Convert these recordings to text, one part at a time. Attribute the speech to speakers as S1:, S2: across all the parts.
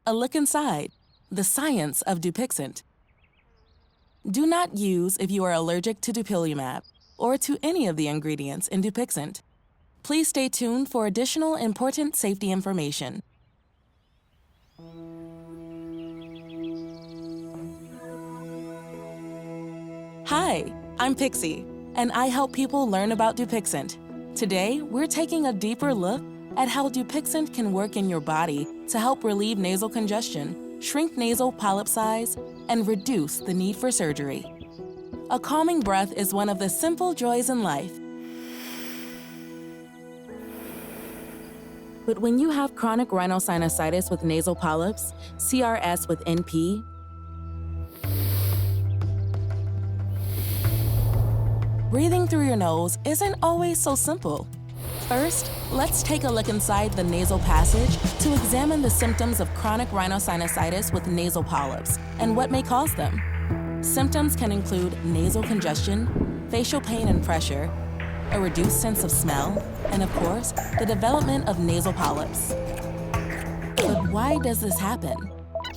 S1: A look inside. The science of DUPIXENT. Do not use if you are allergic to dupilumab or to any of the ingredients in DUPIXENT. Please stay tuned for additional important safety information. Hi, I'm Pixie, and I help people learn about DUPIXENT. Today, we're taking a deeper look at how DUPIXENT can work in your body to help relieve nasal congestion, shrink nasal polyp size, and reduce the need for surgery. A calming breath is one of the simple joys in life. But when you have chronic rhinosinusitis with nasal polyps, CRSwNP, breathing through your nose isn't always so simple. First, let's take a look inside the nasal passage to examine the symptoms of chronic rhinosinusitis with nasal polyps and what may cause them. Symptoms can include nasal congestion, facial pain and pressure, a reduced sense of smell, and of course, the development of nasal polyps. But why does this happen?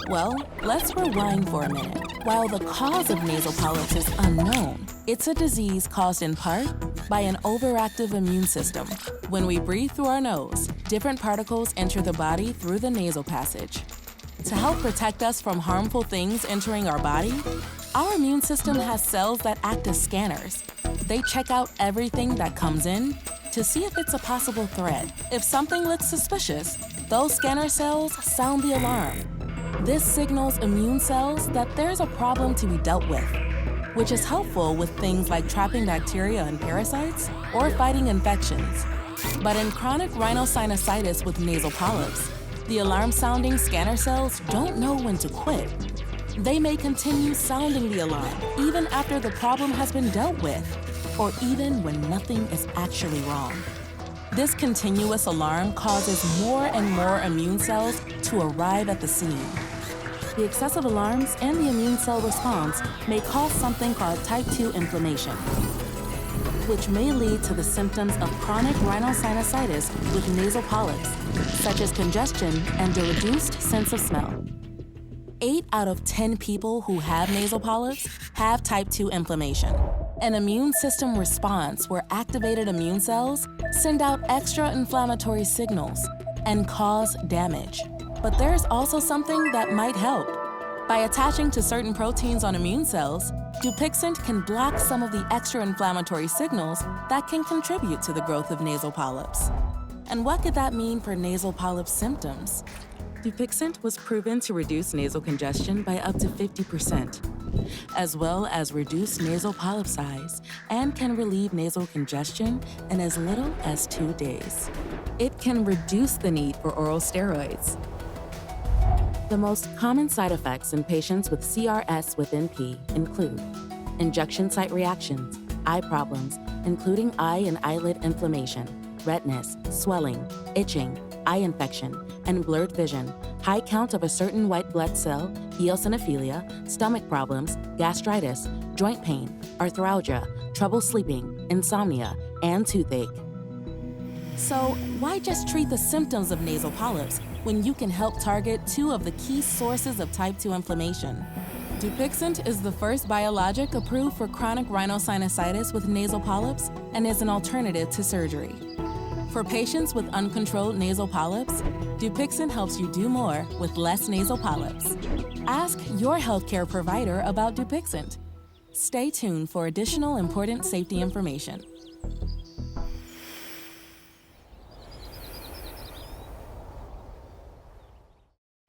S1: Well, let's rewind for a minute. While the cause of nasal polyps is unknown, it's a disease caused in part by an overactive immune system. When we breathe through our nose, different particles enter the body through the nasal passage. To help protect us from harmful things entering our body, our immune system has cells that act as scanners. They check out everything that comes in to see if it's a possible threat. If something looks suspicious, those scanner cells sound the alarm. This signals immune cells that there's a problem to be dealt with, which is helpful with things like trapping bacteria and parasites or fighting infections. But in chronic rhinosinusitis with nasal polyps, the alarm-sounding scanner cells don't know when to quit. They may continue sounding the alarm even after the problem has been dealt with, or even when nothing is actually wrong. This continuous alarm causes more and more immune cells to arrive at the scene. The excessive alarms and the immune cell response may cause something called type 2 inflammation, which may lead to the symptoms of chronic rhinosinusitis with nasal polyps, such as congestion and a reduced sense of smell. 8 out of 10 people who have nasal polyps have type 2 inflammation, an immune system response where activated immune cells send out extra inflammatory signals and cause damage. But there's also something that might help. By attaching to certain proteins on immune cells, DUPIXENT can block some of the extra inflammatory signals that can contribute to the growth of nasal polyps. And what could that mean for nasal polyp symptoms? DUPIXENT was proven to reduce nasal congestion by up to 50%, as well as reduce nasal polyp size, and can relieve nasal congestion in as little as 2 days. It can reduce the need for oral steroids. The most common side effects in patients with CRSwNP include injection site reactions, eye problems, including eye and eyelid inflammation, redness, swelling, itching, eye infection, and blurred vision, high count of a certain white blood cell, eosinophilia, stomach problems, gastritis, joint pain, arthralgia, trouble sleeping, insomnia, and toothache. So why just treat the symptoms of nasal polyps when you can help target 2 of the key sources of type 2 inflammation? DUPIXENT is the first biologic approved for chronic rhinosinusitis with nasal polyps and is an alternative to surgery. For patients with uncontrolled nasal polyps, DUPIXENT helps you do more with less nasal polyps. Ask your healthcare provider about DUPIXENT. Stay tuned for additional important safety information.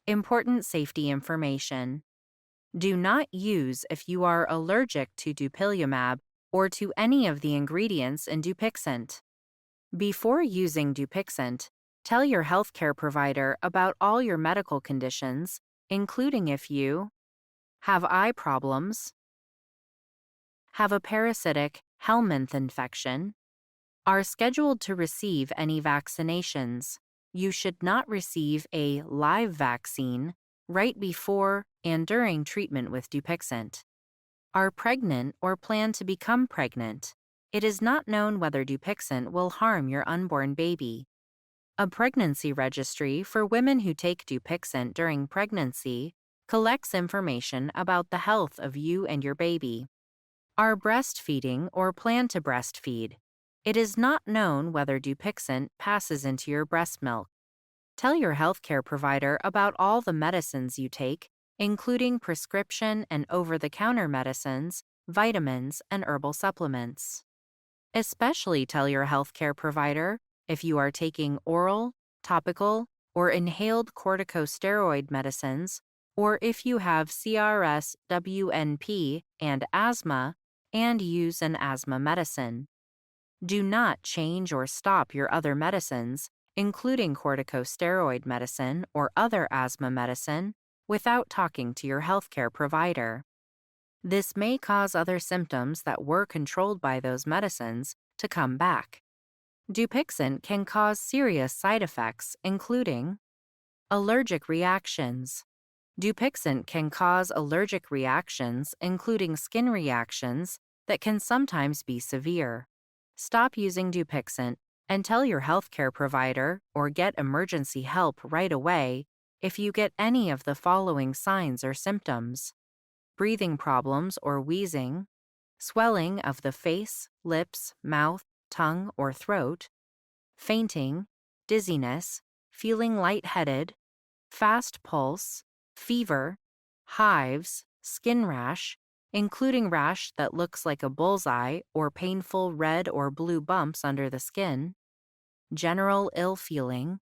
S2: Important safety information. Do not use if you are allergic to dupilumab or to any of the ingredients in DUPIXENT. Before using DUPIXENT, tell your healthcare provider about all your medical conditions, including if you have eye problems, have a parasitic helminth infection, are scheduled to receive any vaccinations. You should not receive a live vaccine right before and during treatment with DUPIXENT. Are pregnant or plan to become pregnant. It is not known whether DUPIXENT will harm your unborn baby. A pregnancy registry for women who take DUPIXENT during pregnancy collects information about the health of you and your baby. Are breastfeeding or plan to breastfeed? It is not known whether DUPIXENT passes into your breast milk. Tell your healthcare provider about all the medicines you take, including prescription and over-the-counter medicines, vitamins, and herbal supplements. Especially tell your healthcare provider if you are taking oral, topical, or inhaled corticosteroid medicines, or if you have CRSwNP and asthma and use an asthma medicine. Do not change or stop your other medicines, including corticosteroid medicine or other asthma medicine, without talking to your healthcare provider. This may cause other symptoms that were controlled by those medicines to come back. DUPIXENT can cause serious side effects, including allergic reactions. DUPIXENT can cause allergic reactions, including skin reactions, that can sometimes be severe. Stop using DUPIXENT and tell your healthcare provider or get emergency help right away if you get any of the following signs or symptoms: breathing problems or wheezing, swelling of the face, lips, mouth, tongue, or throat, fainting, dizziness, feeling lightheaded, fast pulse, fever, hives, skin rash, including rash that looks like a bullseye or painful red or blue bumps under the skin, general ill feeling,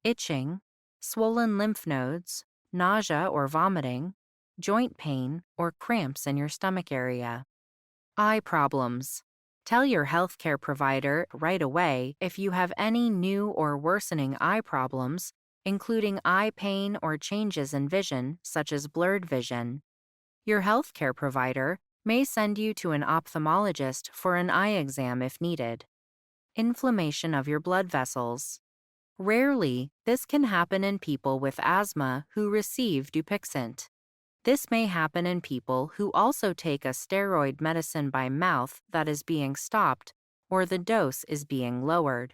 S2: itching, swollen lymph nodes, nausea or vomiting, joint pain, or cramps in your stomach area. Eye problems. Tell your healthcare provider right away if you have any new or worsening eye problems, including eye pain or changes in vision, such as blurred vision. Your healthcare provider may send you to an ophthalmologist for an eye exam if needed. Inflammation of your blood vessels. Rarely, this can happen in people with asthma who receive DUPIXENT. This may happen in people who also take a steroid medicine by mouth that is being stopped or the dose is being lowered.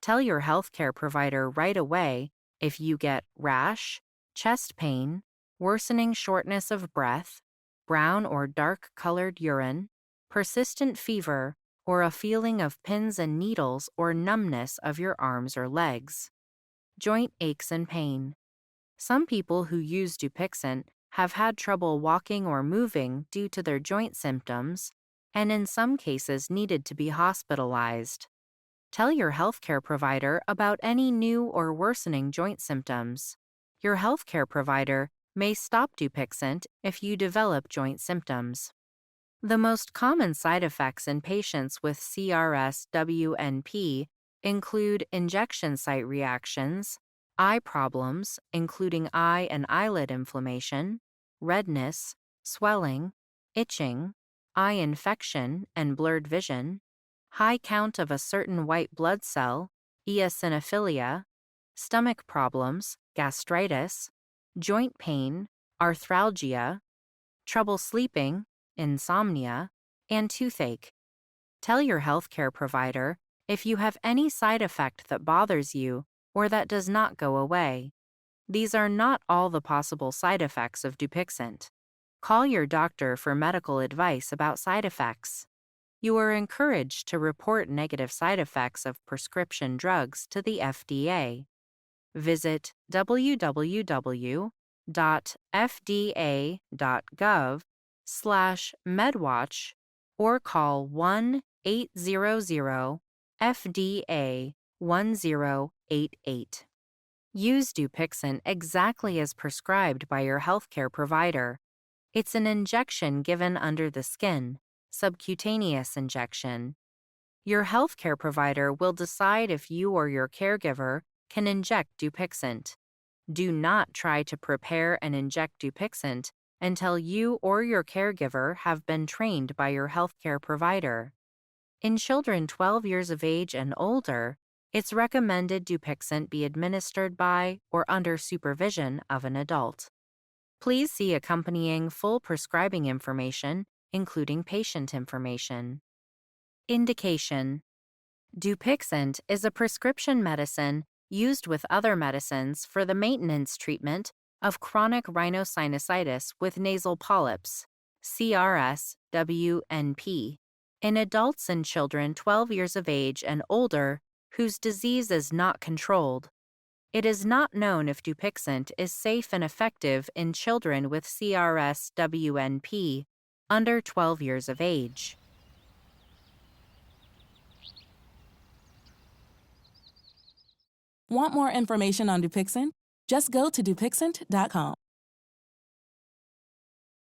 S2: Tell your healthcare provider right away if you get rash, chest pain, worsening shortness of breath, brown or dark-colored urine, persistent fever, or a feeling of pins and needles or numbness of your arms or legs. Joint aches and pain. Some people who use DUPIXENT have had trouble walking or moving due to their joint symptoms, and in some cases needed to be hospitalized. Tell your healthcare provider about any new or worsening joint symptoms. Your healthcare provider may stop DUPIXENT if you develop joint symptoms. The most common side effects in patients with CRSwNP include injection site reactions, eye problems, including eye and eyelid inflammation, redness, swelling, itching, eye infection and blurred vision, high count of a certain white blood cell, eosinophilia, stomach problems, gastritis, joint pain, arthralgia, trouble sleeping, insomnia, and toothache. Tell your healthcare provider if you have any side effect that bothers you or that does not go away. These are not all the possible side effects of DUPIXENT. Call your doctor for medical advice about side effects. You are encouraged to report negative side effects of prescription drugs to the FDA. Visit www.fda.gov/medwatch or call 1-800-FDA-1088. Use DUPIXENT exactly as prescribed by your healthcare provider. It's an injection given under the skin, subcutaneous injection. Your healthcare provider will decide if you or your caregiver can inject DUPIXENT. Do not try to prepare and inject DUPIXENT until you or your caregiver have been trained by your healthcare provider. In children 12 years of age and older, it's recommended DUPIXENT be administered by or under supervision of an adult. Please see accompanying full prescribing information, including patient information. Indication: DUPIXENT is a prescription medicine used with other medicines for the maintenance treatment of chronic rhinosinusitis with nasal polyps, CRSwNP, in adults and children 12 years of age and older whose disease is not controlled. It is not known if DUPIXENT is safe and effective in children with CRSwNP under 12 years of age.
S1: Want more information on DUPIXENT? Just go to dupixent.com.